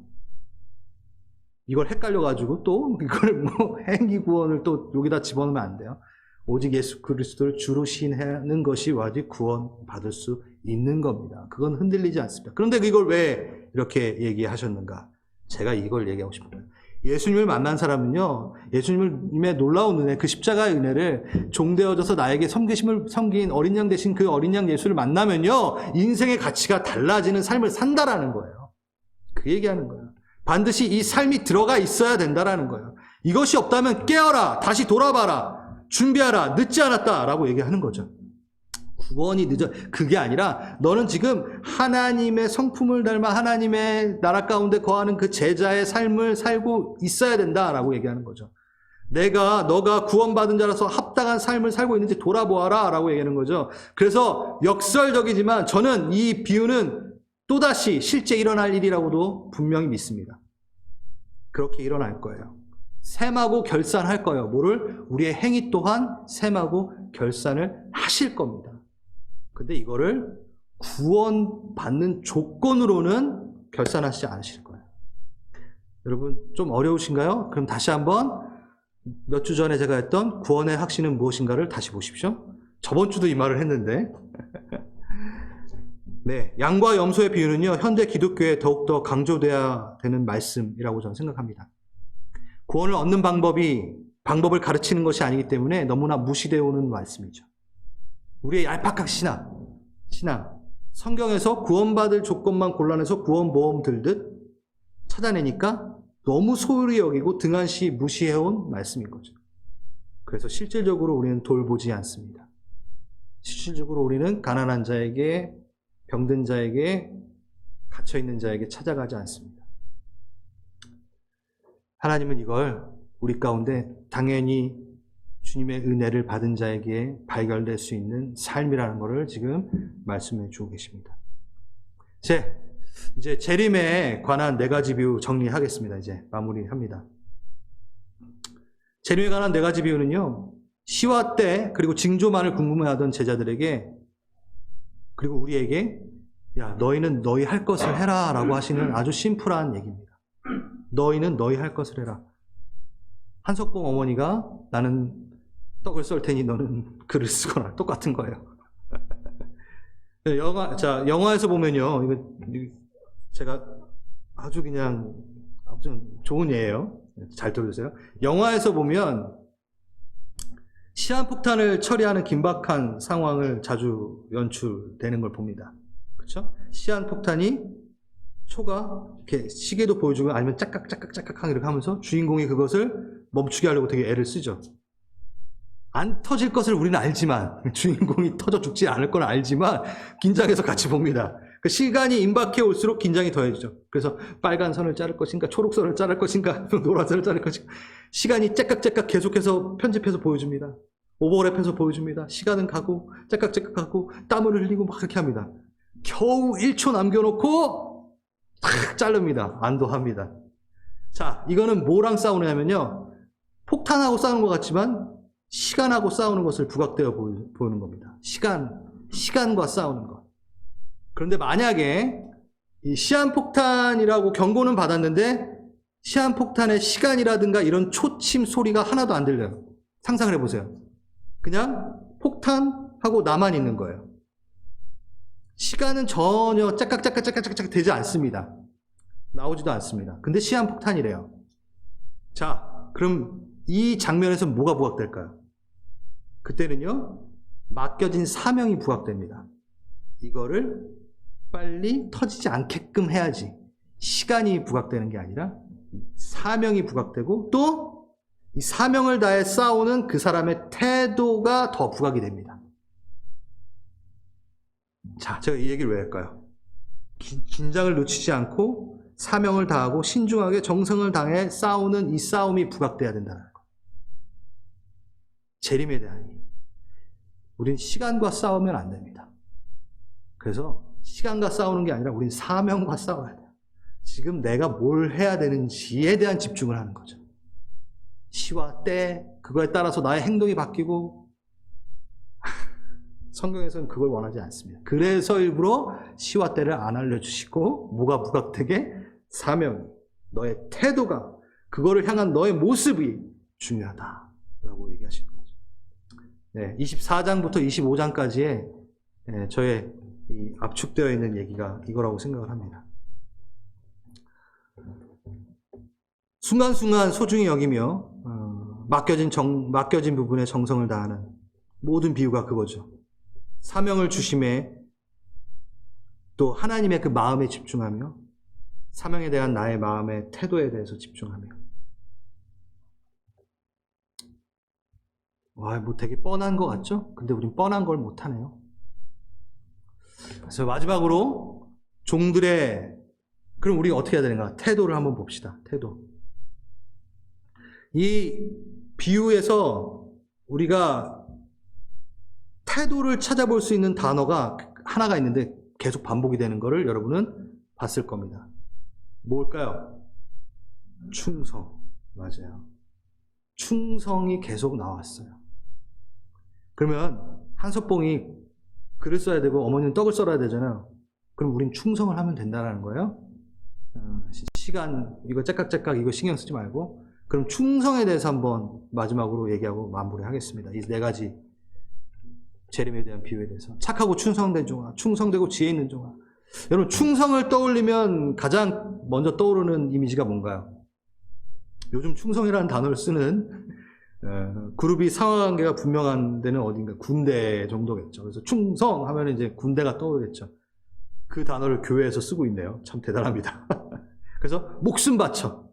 이걸 헷갈려가지고 또 이걸 행위 구원을 또 여기다 집어넣으면 안 돼요. 오직 예수 그리스도를 주로 신하는 것이 와지 구원받을 수 있는 겁니다. 그건 흔들리지 않습니다. 그런데 이걸 왜 이렇게 얘기하셨는가? 제가 이걸 얘기하고 싶어요. 예수님을 만난 사람은요, 예수님의 놀라운 은혜, 그 십자가의 은혜를 종되어져서 나에게 섬긴 어린 양 대신 그 어린 양 예수를 만나면요, 인생의 가치가 달라지는 삶을 산다라는 거예요. 그 얘기하는 거예요. 반드시 이 삶이 들어가 있어야 된다라는 거예요. 이것이 없다면 깨어라, 다시 돌아봐라, 준비하라, 늦지 않았다라고 얘기하는 거죠. 구원이 늦어. 그게 아니라 너는 지금 하나님의 성품을 닮아 하나님의 나라 가운데 거하는 그 제자의 삶을 살고 있어야 된다라고 얘기하는 거죠. 너가 구원받은 자라서 합당한 삶을 살고 있는지 돌아보아라 라고 얘기하는 거죠. 그래서 역설적이지만 저는 이 비유는 또다시 실제 일어날 일이라고도 분명히 믿습니다. 그렇게 일어날 거예요. 셈하고 결산할 거예요. 뭐를? 우리의 행위 또한 셈하고 결산을 하실 겁니다. 근데 이거를 구원받는 조건으로는 결산하시지 않으실 거예요. 여러분 좀 어려우신가요? 그럼 다시 한번 몇 주 전에 제가 했던 구원의 확신은 무엇인가를 다시 보십시오. 저번 주도 이 말을 했는데 네, 양과 염소의 비유는요, 현대 기독교에 더욱더 강조돼야 되는 말씀이라고 저는 생각합니다. 구원을 얻는 방법을 가르치는 것이 아니기 때문에 너무나 무시되어 오는 말씀이죠. 우리의 얄팍한 신앙, 성경에서 구원받을 조건만 골라내서 구원보험 들듯 찾아내니까 너무 소홀히 여기고 등한시 무시해온 말씀인 거죠. 그래서 실질적으로 우리는 돌보지 않습니다. 실질적으로 우리는 가난한 자에게, 병든 자에게, 갇혀있는 자에게 찾아가지 않습니다. 하나님은 이걸 우리 가운데 당연히 주님의 은혜를 받은 자에게 발견될 수 있는 삶이라는 것을 지금 말씀해 주고 계십니다. 이제 재림에 관한 4가지 비유 정리하겠습니다. 이제 마무리합니다. 재림에 관한 4가지 비유는요, 시와 때 그리고 징조만을 궁금해하던 제자들에게 그리고 우리에게 야 너희는 너희 할 것을 해라 라고 하시는 아주 심플한 얘기입니다. 너희는 너희 할 것을 해라. 한석봉 어머니가 나는 떡을 썰 테니 너는 글을 쓰거나 똑같은 거예요. 영화에서 보면요, 이거 제가 아주 좋은 예예요. 잘 들어주세요. 영화에서 보면 시한폭탄을 처리하는 긴박한 상황을 자주 연출되는 걸 봅니다. 그렇죠? 시한폭탄이 초가 이렇게 시계도 보여주고 아니면 짝깍짝깍짝깍 이렇게 하면서 주인공이 그것을 멈추게 하려고 되게 애를 쓰죠. 안 터질 것을 우리는 알지만, 주인공이 터져 죽지 않을 건 알지만 긴장해서 같이 봅니다. 그 시간이 임박해 올수록 긴장이 더해지죠. 그래서 빨간 선을 자를 것인가, 초록 선을 자를 것인가, 노란 선을 자를 것인가, 시간이 째깍째깍 계속해서 편집해서 보여줍니다. 오버랩해서 보여줍니다. 시간은 가고 째깍째깍하고 땀을 흘리고 막 그렇게 합니다. 겨우 1초 남겨놓고 탁 자릅니다. 안도합니다. 자, 이거는 뭐랑 싸우냐면요, 폭탄하고 싸우는 것 같지만 시간하고 싸우는 것을 부각되어 보이는 겁니다. 시간과 싸우는 것. 그런데 만약에 이 시한폭탄이라고 경고는 받았는데 시한폭탄의 시간이라든가 이런 초침 소리가 하나도 안 들려요. 상상을 해보세요. 그냥 폭탄하고 나만 있는 거예요. 시간은 전혀 짝깍짝깍짝깍짝 되지 않습니다. 나오지도 않습니다. 근데 시한폭탄이래요. 자, 그럼 이 장면에서 뭐가 부각될까요? 그때는요, 맡겨진 사명이 부각됩니다. 이거를 빨리 터지지 않게끔 해야지. 시간이 부각되는 게 아니라 사명이 부각되고, 또 이 사명을 다해 싸우는 그 사람의 태도가 더 부각이 됩니다. 자, 제가 이 얘기를 왜 할까요? 긴장을 놓치지 않고 사명을 다하고 신중하게 정성을 다해 싸우는 이 싸움이 부각돼야 된다는 거. 재림에 대한 이유. 우린 시간과 싸우면 안 됩니다. 그래서 시간과 싸우는 게 아니라 우린 사명과 싸워야 돼요. 지금 내가 뭘 해야 되는지에 대한 집중을 하는 거죠. 시와 때, 그거에 따라서 나의 행동이 바뀌고, 성경에서는 그걸 원하지 않습니다. 그래서 일부러 시와 때를 안 알려주시고, 뭐가 부각되게? 사명, 너의 태도가, 그거를 향한 너의 모습이 중요하다라고 얘기하시는 거죠. 네, 24장부터 25장까지의 저의 이 압축되어 있는 얘기가 이거라고 생각을 합니다. 순간순간 소중히 여기며 맡겨진 부분에 정성을 다하는 모든 비유가 그거죠. 사명을 주심에 또 하나님의 그 마음에 집중하며 사명에 대한 나의 마음의 태도에 대해서 집중하며. 와, 뭐 되게 뻔한 것 같죠? 근데 우린 뻔한 걸 못하네요. 그래서 마지막으로 종들의, 그럼 우리가 어떻게 해야 되는가? 태도를 한번 봅시다. 태도. 이 비유에서 우리가 태도를 찾아볼 수 있는 단어가 하나가 있는데 계속 반복이 되는 것을 여러분은 봤을 겁니다. 뭘까요? 충성. 맞아요. 충성이 계속 나왔어요. 그러면 한석봉이 글을 써야 되고 어머니는 떡을 썰어야 되잖아요. 그럼 우린 충성을 하면 된다는 거예요. 시간 이거 째깍째깍 이거 신경 쓰지 말고, 그럼 충성에 대해서 한번 마지막으로 얘기하고 마무리하겠습니다. 이 네 가지 재림에 대한 비유에 대해서. 착하고 충성된 종아, 충성되고 지혜 있는 종아. 여러분, 충성을 떠올리면 가장 먼저 떠오르는 이미지가 뭔가요? 요즘 충성이라는 단어를 쓰는 그룹이 상하관계가 분명한 데는 어딘가 군대 정도겠죠. 그래서 충성하면 이제 군대가 떠오르겠죠. 그 단어를 교회에서 쓰고 있네요. 참 대단합니다. 그래서 목숨 바쳐.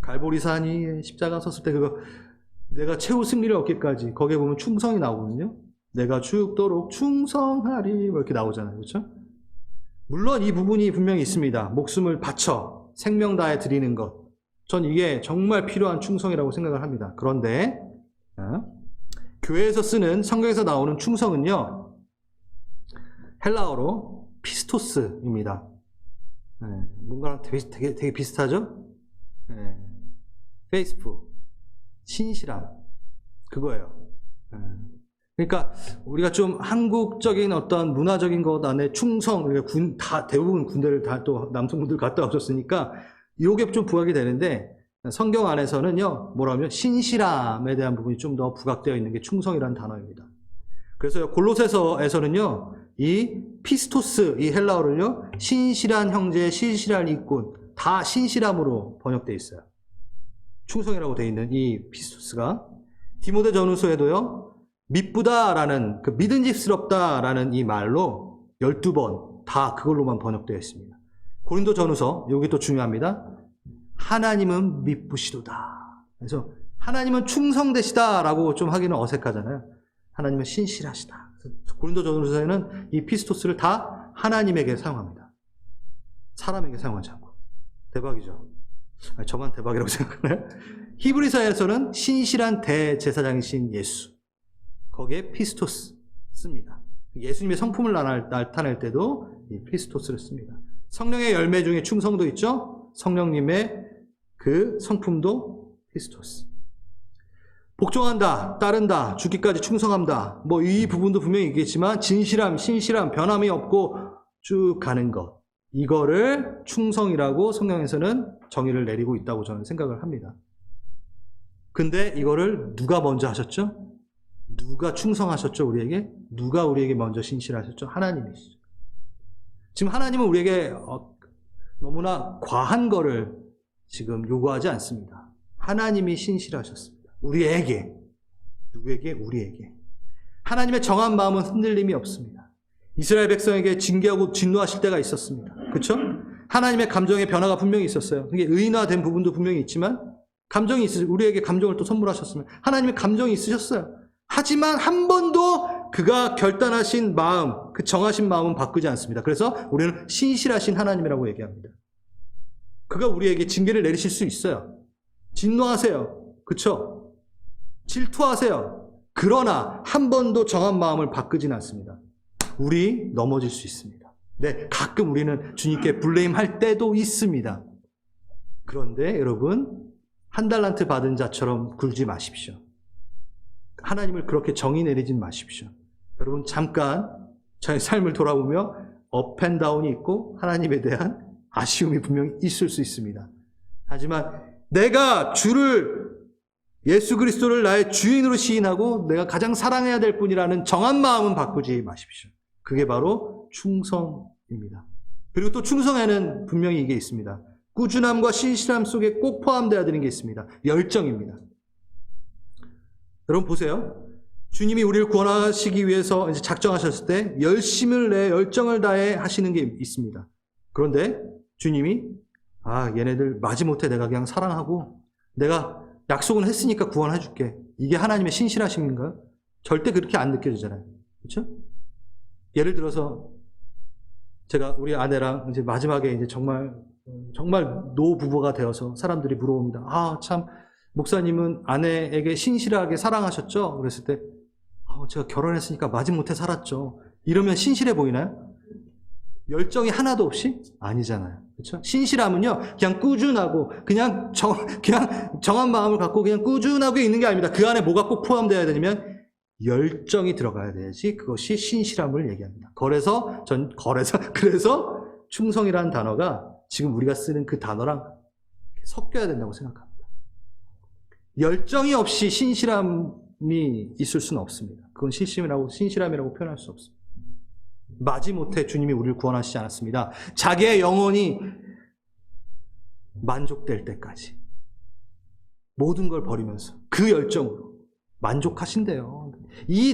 갈보리산이 십자가 섰을 때 그거 내가 최후 승리를 얻기까지, 거기에 보면 충성이 나오거든요. 내가 죽도록 충성하리 뭐 이렇게 나오잖아요. 그렇죠? 물론 이 부분이 분명히 있습니다. 목숨을 바쳐 생명 다해 드리는 것. 전 이게 정말 필요한 충성이라고 생각을 합니다. 그런데 교회에서 쓰는, 성경에서 나오는 충성은요, 헬라어로 피스토스입니다. 뭔가랑 되게 비슷하죠? 페이스풀, 신실함, 그거예요. 그러니까 우리가 좀 한국적인 어떤 문화적인 것 안에 충성, 그러니까 대부분 군대를 다 또 남성분들 갔다 오셨으니까 이게 좀 부각이 되는데, 성경 안에서는요, 뭐라면 신실함에 대한 부분이 좀 더 부각되어 있는 게 충성이라는 단어입니다. 그래서 골로새서에서는요, 이 피스토스, 이 헬라어를요, 신실한 형제, 신실한 일꾼, 다 신실함으로 번역되어 있어요. 충성이라고 되어 있는 이 피스토스가. 디모데 전후서에도요, 미쁘다라는, 그 믿음직스럽다라는 이 말로 12번 다 그걸로만 번역되어 있습니다. 고린도 전후서, 여기 또 중요합니다. 하나님은 미쁘시도다. 그래서 하나님은 충성되시다라고 좀 하기는 어색하잖아요. 하나님은 신실하시다. 고린도 전후서에는 이 피스토스를 다 하나님에게 사용합니다. 사람에게 사용하지 않고. 대박이죠. 저만 대박이라고 생각하나요? 히브리서에서는 신실한 대제사장이신 예수. 거기에 피스토스 씁니다. 예수님의 성품을 나타낼 때도 이 피스토스를 씁니다. 성령의 열매 중에 충성도 있죠? 성령님의 그 성품도 피스토스. 복종한다, 따른다, 죽기까지 충성한다. 뭐 이 부분도 분명히 있겠지만 진실함, 신실함, 변함이 없고 쭉 가는 것. 이거를 충성이라고 성경에서는 정의를 내리고 있다고 저는 생각을 합니다. 근데 이거를 누가 먼저 하셨죠? 누가 충성하셨죠, 우리에게? 누가 우리에게 먼저 신실하셨죠? 하나님이시죠. 지금 하나님은 우리에게 너무나 과한 거를 지금 요구하지 않습니다. 하나님이 신실하셨습니다. 우리에게. 누구에게? 우리에게. 하나님의 정한 마음은 흔들림이 없습니다. 이스라엘 백성에게 징계하고 진노하실 때가 있었습니다. 그렇죠? 하나님의 감정의 변화가 분명히 있었어요. 그게 의인화된 부분도 분명히 있지만 감정이 우리에게 감정을 또 선물하셨습니다. 하나님의 감정이 있으셨어요. 하지만 한 번도 그가 결단하신 마음, 그 정하신 마음은 바꾸지 않습니다. 그래서 우리는 신실하신 하나님이라고 얘기합니다. 그가 우리에게 징계를 내리실 수 있어요. 진노하세요. 그렇죠? 질투하세요. 그러나 한 번도 정한 마음을 바꾸지는 않습니다. 우리 넘어질 수 있습니다. 네, 가끔 우리는 주님께 블레임할 때도 있습니다. 그런데 여러분, 한 달란트 받은 자처럼 굴지 마십시오. 하나님을 그렇게 정의 내리진 마십시오. 여러분 잠깐 저의 삶을 돌아보며 업앤다운이 있고 하나님에 대한 아쉬움이 분명히 있을 수 있습니다. 하지만 내가 예수 그리스도를 나의 주인으로 시인하고 내가 가장 사랑해야 될 분이라는 정한 마음은 바꾸지 마십시오. 그게 바로 충성입니다. 그리고 또 충성에는 분명히 이게 있습니다. 꾸준함과 신실함 속에 꼭 포함되어야 되는 게 있습니다. 열정입니다. 여러분 보세요. 주님이 우리를 구원하시기 위해서 이제 작정하셨을 때 열심을 내 열정을 다해 하시는 게 있습니다. 그런데 주님이 얘네들 마지못해 내가 그냥 사랑하고 내가 약속은 했으니까 구원해 줄게. 이게 하나님의 신실하심인가요? 절대 그렇게 안 느껴지잖아요. 그렇죠? 예를 들어서 제가 우리 아내랑 이제 마지막에 이제 정말 노부부가 되어서 사람들이 물어봅니다. 참 목사님은 아내에게 신실하게 사랑하셨죠? 그랬을 때 제가 결혼했으니까 마지못해 살았죠. 이러면 신실해 보이나요? 열정이 하나도 없이? 아니잖아요. 그렇죠? 신실함은요, 그냥 꾸준하고, 그냥 정한 마음을 갖고 그냥 꾸준하게 있는 게 아닙니다. 그 안에 뭐가 꼭 포함되어야 되냐면, 열정이 들어가야 돼야지 그것이 신실함을 얘기합니다. 그래서 충성이라는 단어가 지금 우리가 쓰는 그 단어랑 섞여야 된다고 생각합니다. 열정이 없이 신실함이 있을 수는 없습니다. 그건 신실함이라고 표현할 수 없습니다. 마지못해 주님이 우리를 구원하시지 않았습니다. 자기의 영혼이 만족될 때까지 모든 걸 버리면서 그 열정으로 만족하신대요.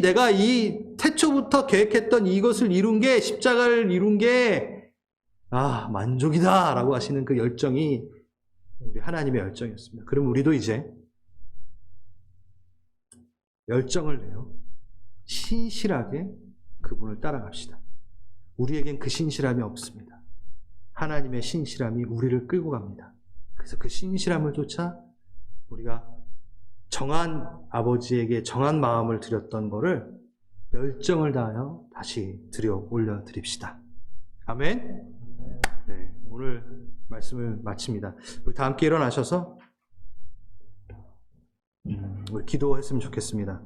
내가 태초부터 계획했던 이것을 이룬 게, 십자가를 이룬 게 만족이다 라고 하시는 그 열정이 우리 하나님의 열정이었습니다. 그럼 우리도 이제 열정을 내요. 신실하게 그분을 따라갑시다. 우리에겐 그 신실함이 없습니다. 하나님의 신실함이 우리를 끌고 갑니다. 그래서 그 신실함을 쫓아 우리가 정한 아버지에게 정한 마음을 드렸던 거를 열정을 다하여 다시 올려드립시다. 아멘. 네, 오늘 말씀을 마칩니다. 우리 다 함께 일어나셔서 우리 기도했으면 좋겠습니다.